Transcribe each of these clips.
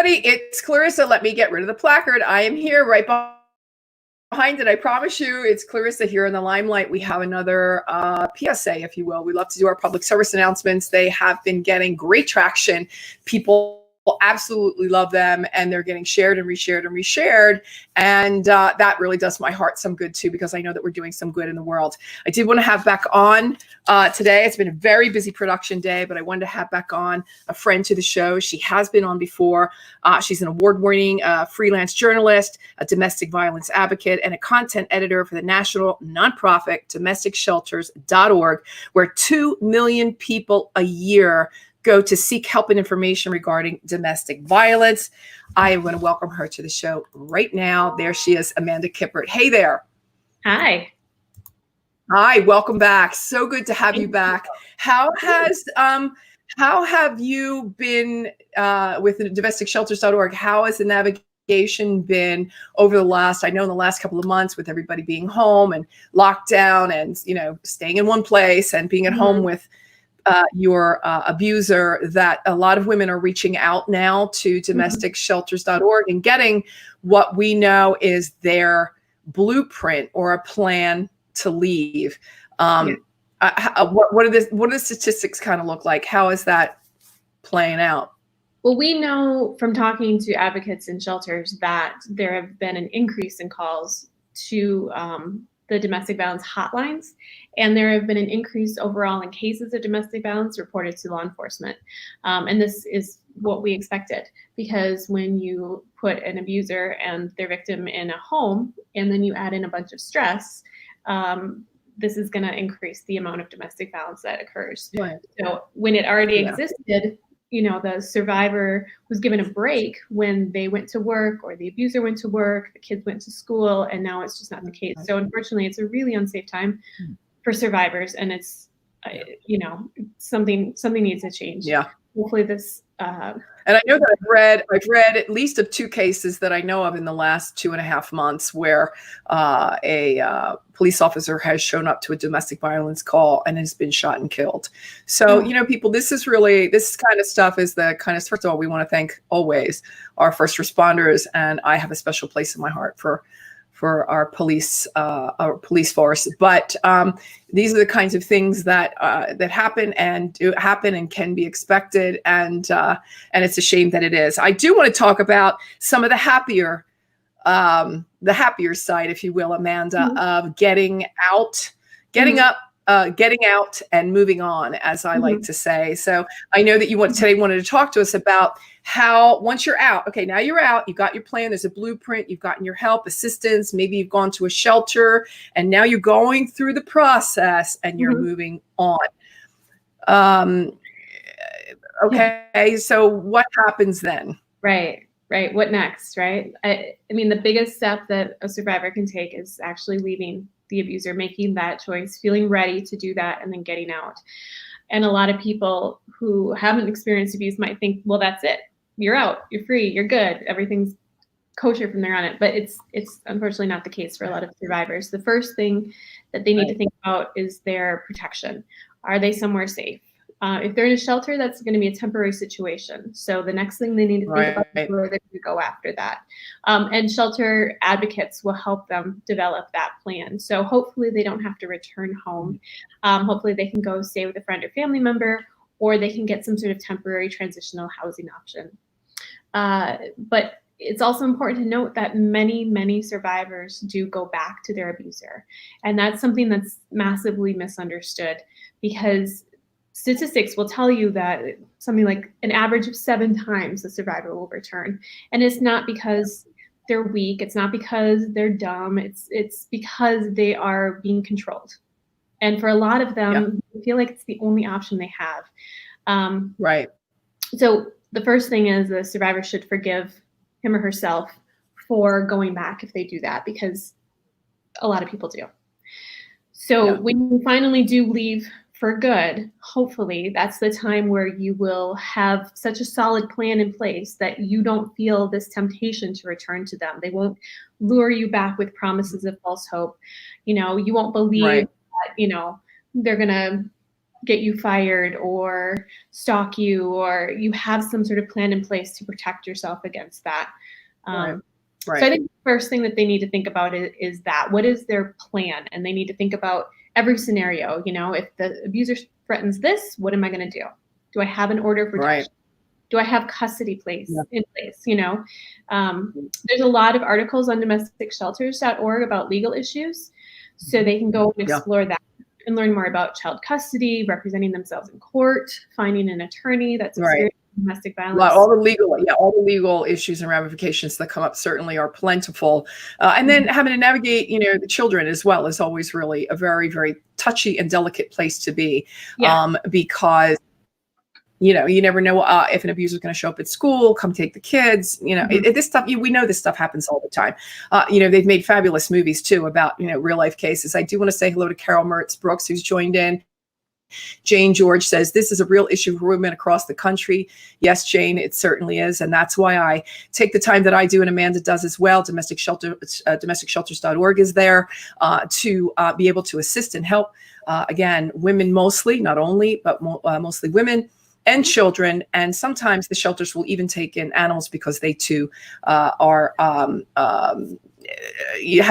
everybody, it's Clarissa. Let me get rid of the placard. I am here right behind it. I promise you, it's Clarissa here in the Limelight. We have another PSA, if you will. We love to do our public service announcements. They have been getting great traction. People absolutely love them, and they're getting shared and reshared and reshared. And that really does my heart some good too, because I know that we're doing some good in the world. I did want to have back on today. It's been a very busy production day, but I wanted to have back on a friend to the show. She has been on before. She's an award-winning freelance journalist, a domestic violence advocate, and a content editor for the national nonprofit DomesticShelters.org, where 2 million people a year go to seek help and information regarding domestic violence. I am going to welcome her to the show right now. There she is, Amanda Kippert. Hey there. Hi. Hi, welcome back. So good to have you back. How have you been with DomesticShelters.org? How has the navigation been over the last, I know in the last couple of months with everybody being home and lockdown and, you know, staying in one place and being at home with your abuser, that a lot of women are reaching out now to DomesticShelters.org and getting what we know is their blueprint or a plan to leave. What do the statistics kind of look like? How is that playing out? Well, we know from talking to advocates in shelters that there have been an increase in calls to the domestic violence hotlines, and there have been an increase overall in cases of domestic violence reported to law enforcement. And this is what we expected, because when you put an abuser and their victim in a home, and then you add in a bunch of stress, this is going to increase the amount of domestic violence that occurs. Right. So when it already existed, you know, the survivor was given a break when they went to work, or the abuser went to work, the kids went to school, and now it's just not the case. So unfortunately, it's a really unsafe time for survivors, and it's, you know, something needs to change. Yeah. Hopefully this. And I know that I've read at least of 2 cases that I know of in the last 2.5 months where a police officer has shown up to a domestic violence call and has been shot and killed. So, you know, people, this kind of stuff is the kind of, first of all, we want to thank always our first responders. And I have a special place in my heart for our police force. But these are the kinds of things that happen and can be expected. And it's a shame that it is. I do want to talk about some of the happier side, if you will, Amanda, of getting out and moving on, as I like to say. So I know that you wanted to talk to us about how, once you're out, okay, now you're out, you got your plan, there's a blueprint, you've gotten your help, assistance, maybe you've gone to a shelter, and now you're going through the process and you're moving on. Okay, so what happens then? Right. What next, right? I mean, the biggest step that a survivor can take is actually leaving the abuser, making that choice, feeling ready to do that, and then getting out. And a lot of people who haven't experienced abuse might think, well, that's it. You're out, you're free, you're good, everything's kosher from there on it. But it's unfortunately not the case for a lot of survivors. The first thing that they need to think about is their protection. Are they somewhere safe? If they're in a shelter, that's going to be a temporary situation. So the next thing they need to think about is where they're going to go after that. And shelter advocates will help them develop that plan. So hopefully they don't have to return home. Hopefully they can go stay with a friend or family member, or they can get some sort of temporary transitional housing option. But it's also important to note that many survivors do go back to their abuser. And that's something that's massively misunderstood, because statistics will tell you that something like an average of 7 times the survivor will return. And it's not because they're weak. It's not because they're dumb. It's because they are being controlled. And for a lot of them, they feel like it's the only option they have. Right. So the first thing is the survivor should forgive him or herself for going back if they do that, because a lot of people do. So when you finally do leave for good, hopefully that's the time where you will have such a solid plan in place that you don't feel this temptation to return to them. They won't lure you back with promises of false hope. You know, you won't believe that, you know, they're going to get you fired or stalk you, or you have some sort of plan in place to protect yourself against that. Right. So I think the first thing that they need to think about is that what is their plan, and they need to think about every scenario. You know, if the abuser threatens this, what am I going to do? Do I have an order of protection? Do I have custody in place? You know, there's a lot of articles on domesticshelters.org about legal issues, so they can go and explore that and learn more about child custody, representing themselves in court, finding an attorney that's experienced in domestic violence. All the legal issues and ramifications that come up certainly are plentiful. And then having to navigate, you know, the children as well is always really a very, very touchy and delicate place to be, because you know, you never know if an abuser is going to show up at school, come take the kids. You know, this stuff, we know this stuff happens all the time. You know, they've made fabulous movies too about, you know, real life cases. I do want to say hello to Carol Mertz Brooks, who's joined in. Jane George says, this is a real issue for women across the country. Yes, Jane, it certainly is. And that's why I take the time that I do, and Amanda does as well. Domesticshelters.org is there to be able to assist and help, again, women mostly, not only, but mostly women and children. And sometimes the shelters will even take in animals because they too have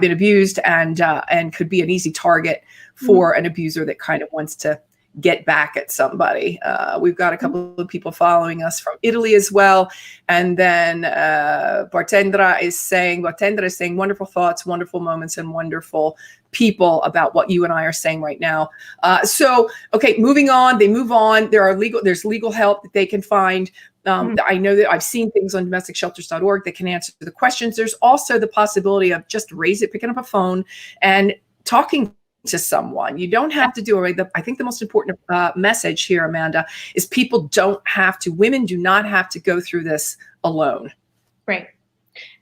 been abused and could be an easy target for an abuser that kind of wants to get back at somebody. We've got a couple of people following us from Italy as well. And then Bartendra is saying, wonderful thoughts, wonderful moments, and wonderful people about what you and I are saying right now. So, okay, moving on, they move on. There's legal help that they can find. I know that I've seen things on domesticshelters.org that can answer the questions. There's also the possibility of just picking up a phone and talking to someone. You don't have to do it. I think the most important message here, Amanda, is women do not have to go through this alone. Right.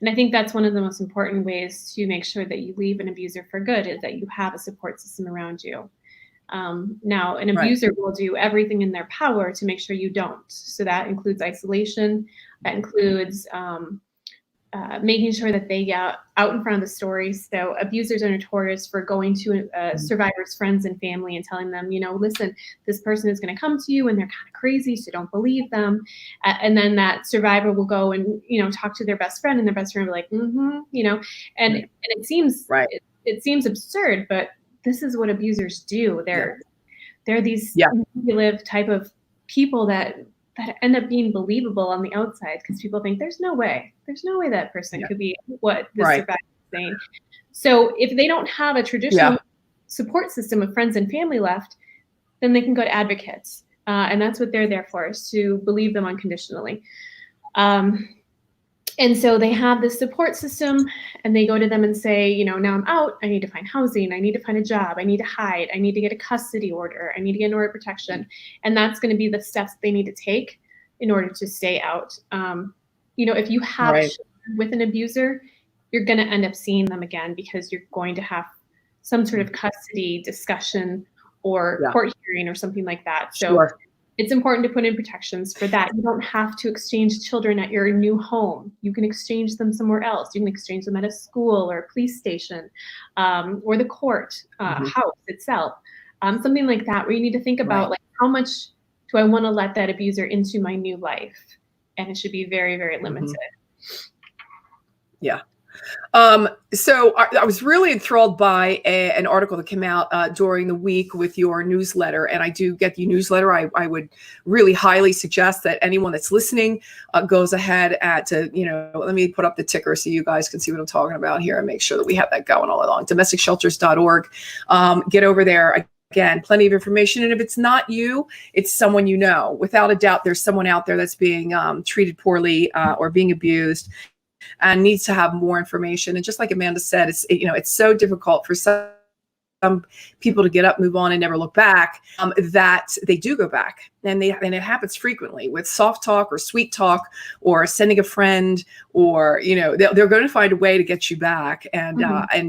And I think that's one of the most important ways to make sure that you leave an abuser for good, is that you have a support system around you. Now, an abuser will do everything in their power to make sure you don't. So that includes isolation. That includes making sure that they get out in front of the stories. So abusers are notorious for going to survivors' friends and family and telling them, you know, listen, this person is going to come to you and they're kind of crazy, so don't believe them. And then that survivor will go and, you know, talk to their best friend, and their best friend will be like, you know, and it seems it seems absurd, but this is what abusers do. They're these manipulative type of people that end up being believable on the outside, because people think there's no way that person could be what this survivor is saying. So if they don't have a traditional support system of friends and family left, then they can go to advocates. And that's what they're there for, is to believe them unconditionally. And so they have this support system, and they go to them and say, you know, now I'm out, I need to find housing, I need to find a job, I need to hide, I need to get a custody order, I need to get an order of protection. And that's going to be the steps they need to take in order to stay out. You know, if you have children with an abuser, you're going to end up seeing them again, because you're going to have some sort of custody discussion or court hearing or something like that. So it's important to put in protections for that. You don't have to exchange children at your new home. You can exchange them somewhere else. You can exchange them at a school or a police station, or the court house itself. Something like that, where you need to think about, like, how much do I want to let that abuser into my new life? And it should be very, very limited. So I was really enthralled by an article that came out during the week with your newsletter, and I do get the newsletter. I would really highly suggest that anyone that's listening goes ahead let me put up the ticker so you guys can see what I'm talking about here, and make sure that we have that going all along. Domesticshelters.org. Get over there. Again, plenty of information. And if it's not you, it's someone you know. Without a doubt, there's someone out there that's being treated poorly or being abused, and needs to have more information. And just like Amanda said, it's so difficult for some people to get up, move on, and never look back, that they do go back. And it happens frequently with soft talk or sweet talk or sending a friend, or, you know, they're going to find a way to get you back. And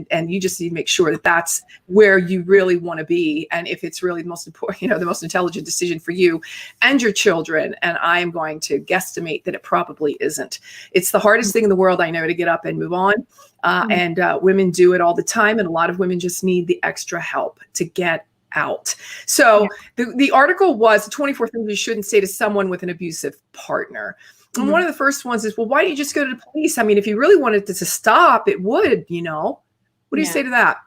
and you just need to make sure that that's where you really want to be. And if it's really the most important, you know, the most intelligent decision for you and your children. And I am going to guesstimate that it probably isn't. It's the hardest thing in the world, I know, to get up and move on. And women do it all the time. And a lot of women just need the extra help to get out. So the article was 24 things you shouldn't say to someone with an abusive partner. And one of the first ones is, well, why don't you just go to the police? I mean, if you really wanted to stop, it would, you know. What do you say to that?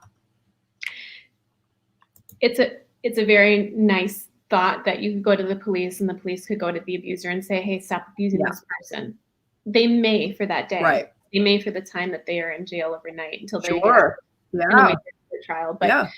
It's a very nice thought that you could go to the police and the police could go to the abuser and say, hey, stop abusing this person. They may for that day. Right. They may for the time that they are in jail overnight until they get their trial. But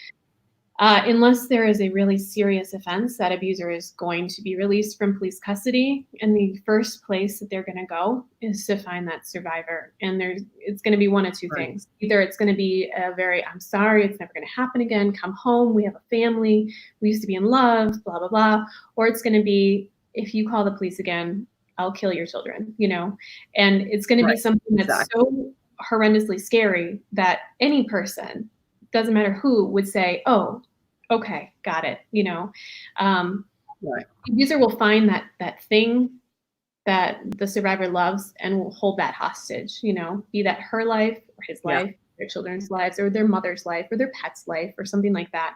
unless there is a really serious offense, that abuser is going to be released from police custody. And the first place that they're going to go is to find that survivor. And it's going to be one of two things. Either it's going to be I'm sorry, it's never going to happen again. Come home. We have a family. We used to be in love, blah, blah, blah. Or it's going to be, if you call the police again, I'll kill your children, you know? And it's going to be something that's so horrendously scary that any person, doesn't matter who, would say, oh, okay, got it. You know, the abuser will find that thing that the survivor loves and will hold that hostage, you know, be that her life or his life, their children's lives, or their mother's life, or their pet's life, or something like that.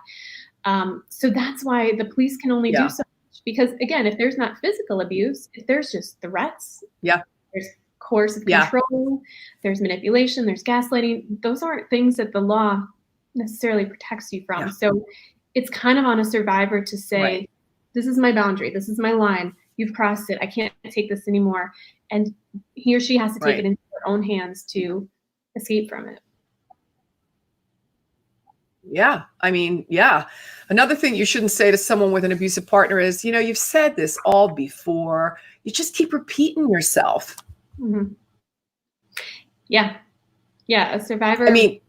So that's why the police can only do so much. Because again, if there's not physical abuse, if there's just threats, there's coercive control, there's manipulation, there's gaslighting, those aren't things that the law necessarily protects you from. So it's kind of on a survivor to say, this is my boundary, this is my line, you've crossed it, I can't take this anymore. And he or she has to take it into their own hands to escape from it. Yeah. I mean, another thing you shouldn't say to someone with an abusive partner is, you know, you've said this all before, you just keep repeating yourself. Mm-hmm. Yeah, a survivor. I mean,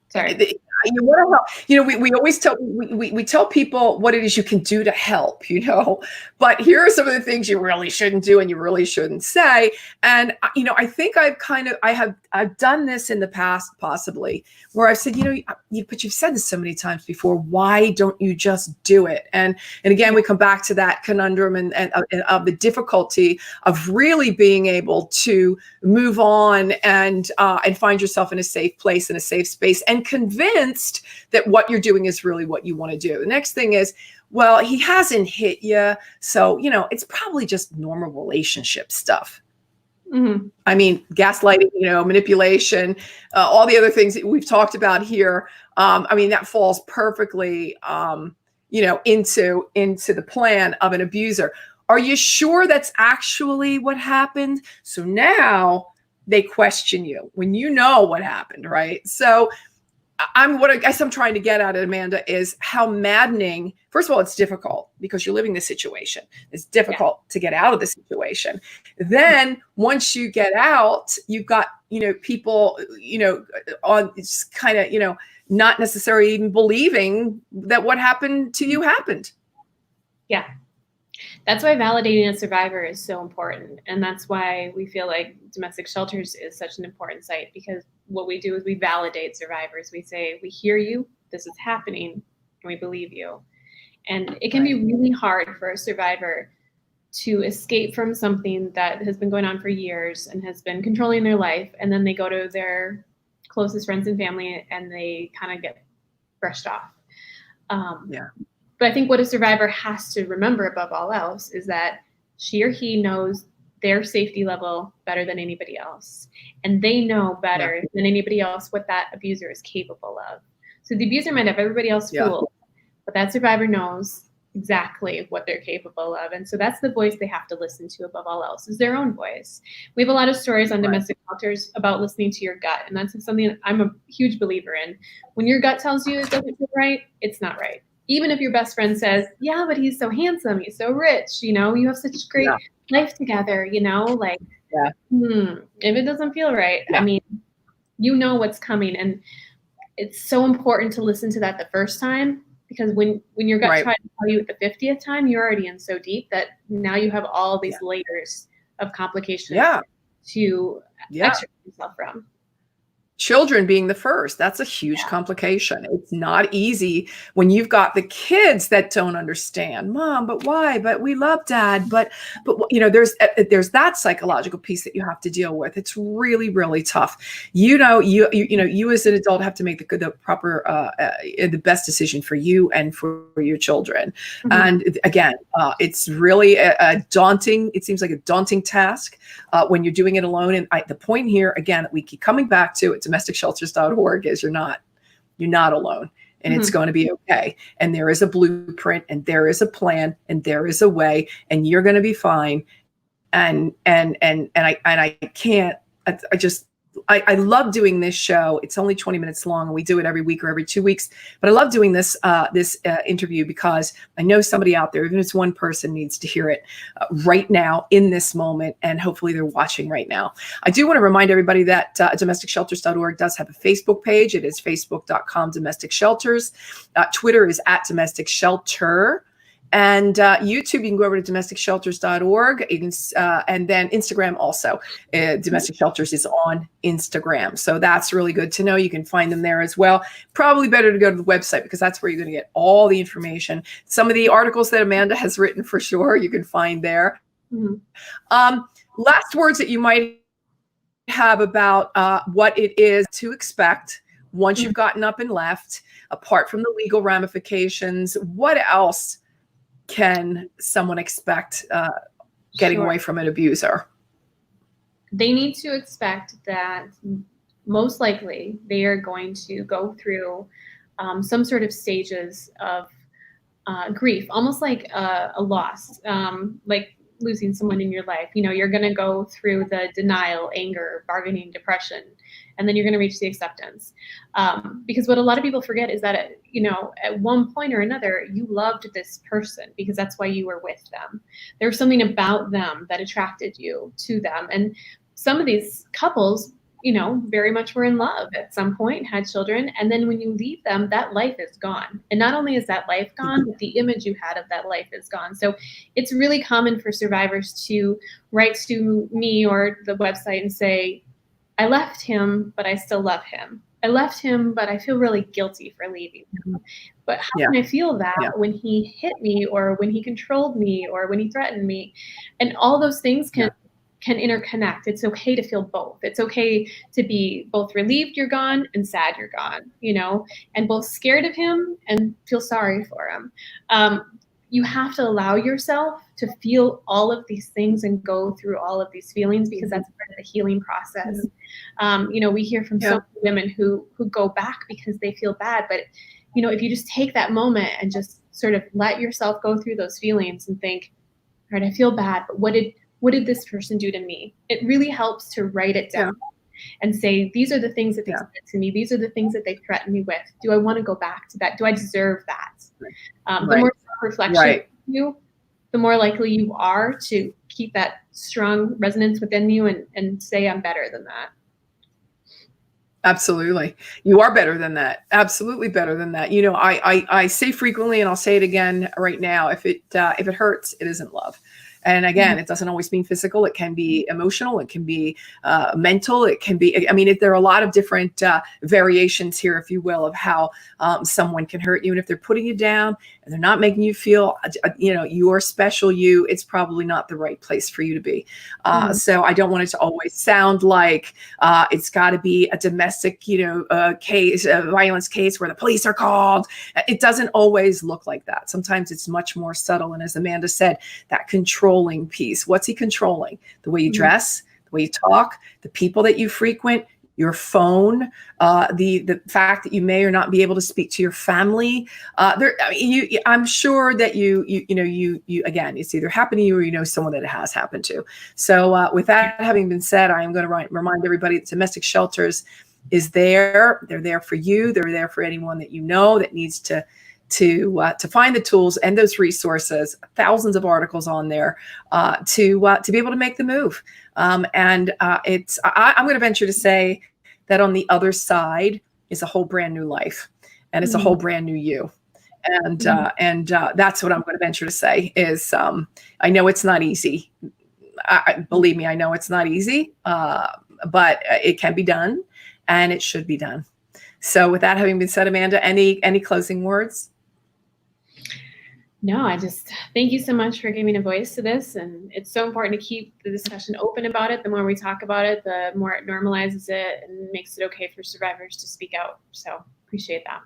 sorry. You want to help. You know, we always tell people what it is you can do to help, you know, but here are some of the things you really shouldn't do and you really shouldn't say. And, you know, I think I've done this in the past, possibly, where I've said, you know, but you've said this so many times before, why don't you just do it? And again, we come back to that conundrum and of the difficulty of really being able to move on and find yourself in a safe place, in a safe space, and convince that what you're doing is really what you want to do. The next thing is, well, he hasn't hit you, so, you know, it's probably just normal relationship stuff. Mm-hmm. I mean, gaslighting, you know, manipulation, all the other things that we've talked about here. I mean, that falls perfectly, you know, into the plan of an abuser. Are you sure that's actually what happened? So now they question you when you know what happened, right? So what I guess I'm trying to get at, Amanda, is how maddening. First of all, it's difficult because you're living the situation. It's difficult to get out of the situation. Then once you get out, you've got, you know, people, you know, on just kind of, you know, not necessarily even believing that what happened to you happened. Yeah. That's why validating a survivor is so important. And that's why we feel like domestic shelters is such an important site, because what we do is we validate survivors. We say, we hear you, this is happening, and we believe you. And it can be really hard for a survivor to escape from something that has been going on for years and has been controlling their life. And then they go to their closest friends and family and they kind of get brushed off. But I think what a survivor has to remember above all else is that she or he knows their safety level better than anybody else. And they know better than anybody else what that abuser is capable of. So the abuser might have everybody else fooled, but that survivor knows exactly what they're capable of. And so that's the voice they have to listen to above all else, is their own voice. We have a lot of stories on domestic shelters about listening to your gut. And that's something that I'm a huge believer in. When your gut tells you it doesn't feel right, it's not right. Even if your best friend says, yeah, but he's so handsome, he's so rich, you know, you have such great life together, you know, like, if it doesn't feel right, I mean, you know what's coming. And it's so important to listen to that the first time, because when your gut tries to tell you at the 50th time, you're already in so deep that now you have all these layers of complications to extricate yourself from. children being the first, that's a huge complication. It's not easy when you've got the kids that don't understand, Mom, but why? But we love Dad. But there's that psychological piece that you have to deal with. It's really, really tough. You as an adult have to make the proper, the best decision for you and for your children. Mm-hmm. And again, it's really a daunting. It seems like a daunting task when you're doing it alone. And the point here again that we keep coming back to at domesticshelters.org is you're not alone, and it's going to be okay. And there is a blueprint, and there is a plan, and there is a way, and you're going to be fine. And I love doing this show. It's only 20 minutes long, and we do it every week or every 2 weeks. But I love doing this interview because I know somebody out there, even if it's one person, needs to hear it right now in this moment, and hopefully they're watching right now. I do want to remind everybody that domesticshelters.org does have a Facebook page. It is facebook.com/domesticshelters. Twitter is @domesticshelter. And YouTube, you can go over to domesticshelters.org. You can, and then Instagram also. Domestic Shelters is on Instagram. So that's really good to know. You can find them there as well. Probably better to go to the website because that's where you're going to get all the information. Some of the articles that Amanda has written for sure, you can find there. Mm-hmm. Last words that you might have about what it is to expect once you've gotten up and left, apart from the legal ramifications. What else can someone expect getting away from an abuser? They need to expect that most likely they are going to go through some sort of stages of grief, almost like a loss, like losing someone in your life. You're going to go through the denial, anger, bargaining, depression, and then you're going to reach the acceptance. Because what a lot of people forget is that, at one point or another, you loved this person because that's why you were with them. There was something about them that attracted you to them. And some of these couples, very much were in love at some point, had children. And then when you leave them, that life is gone. And not only is that life gone, but the image you had of that life is gone. So it's really common for survivors to write to me or the website and say, I left him, but I still love him. I left him, but I feel really guilty for leaving him. But how can I feel that when he hit me, or when he controlled me, or when he threatened me? And all those things can interconnect. It's okay to feel both. It's okay to be both relieved you're gone and sad you're gone, and both scared of him and feel sorry for him. You have to allow yourself to feel all of these things and go through all of these feelings, because that's part of the healing process. We hear from so many women who go back because they feel bad. But, if you just take that moment and just sort of let yourself go through those feelings and think, all right, I feel bad, but what did this person do to me? It really helps to write it down and say, these are the things that they said to me. These are the things that they threatened me with. Do I want to go back to that? Do I deserve that? The more self-reflection you do, the more likely you are to keep that strong resonance within you and say, I'm better than that. Absolutely. You are better than that. Absolutely better than that. I say frequently, and I'll say it again right now, if it hurts, it isn't love. And again, it doesn't always mean physical. It can be emotional. It can be mental. It can be, there are a lot of different variations here, if you will, of how someone can hurt you. And if they're putting you down and they're not making you feel, you're special, it's probably not the right place for you to be. So I don't want it to always sound like it's got to be a domestic, case, a violence case where the police are called. It doesn't always look like that. Sometimes it's much more subtle. And as Amanda said, that controlling piece. What's he controlling? The way you dress, the way you talk, the people that you frequent, your phone, the fact that you may or not be able to speak to your family. I'm sure that you again, it's either happened to you or someone that it has happened to. So with that having been said, I am going to remind everybody that Domestic Shelters is there. They're there for you. They're there for anyone that that needs to find the tools and those resources, thousands of articles on there to be able to make the move. I'm going to venture to say that on the other side is a whole brand new life, and it's a whole brand new you. And that's what I'm going to venture to say is I know it's not easy. Believe me, I know it's not easy, but it can be done. and it should be done. So with that having been said, Amanda, any closing words? No, I just thank you so much for giving a voice to this. And it's so important to keep the discussion open about it. The more we talk about it, the more it normalizes it and makes it okay for survivors to speak out. So appreciate that.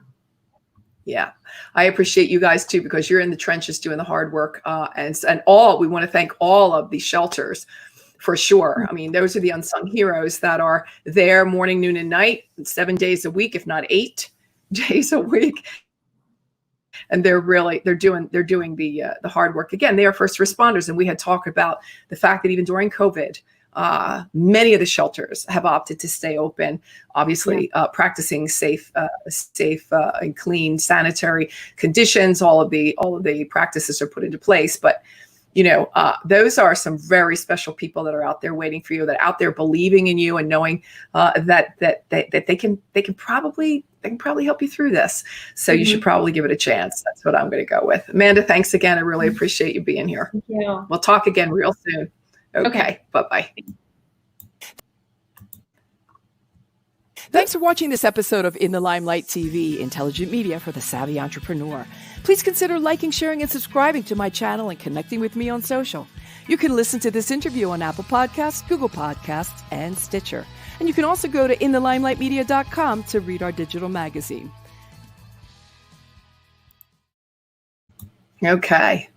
Yeah, I appreciate you guys too, because you're in the trenches doing the hard work. And we want to thank all of the shelters for sure. I mean, those are the unsung heroes that are there morning, noon, and night, 7 days a week, if not 8 days a week. And they're doing the hard work. Again, they are first responders. And we had talked about the fact that even during COVID, many of the shelters have opted to stay open, obviously practicing safe and clean sanitary conditions. All of the practices are put into place. But those are some very special people that are out there waiting for you, that are out there believing in you and knowing that they can probably help you through this. So you should probably give it a chance. That's what I'm going to go with. Amanda, thanks again. I really appreciate you being here. Thank you. We'll talk again real soon. Okay. Bye-bye. Thanks for watching this episode of In the Limelight TV, intelligent media for the savvy entrepreneur. Please consider liking, sharing, and subscribing to my channel and connecting with me on social. You can listen to this interview on Apple Podcasts, Google Podcasts, and Stitcher. And you can also go to inthelimelightmedia.com to read our digital magazine. Okay.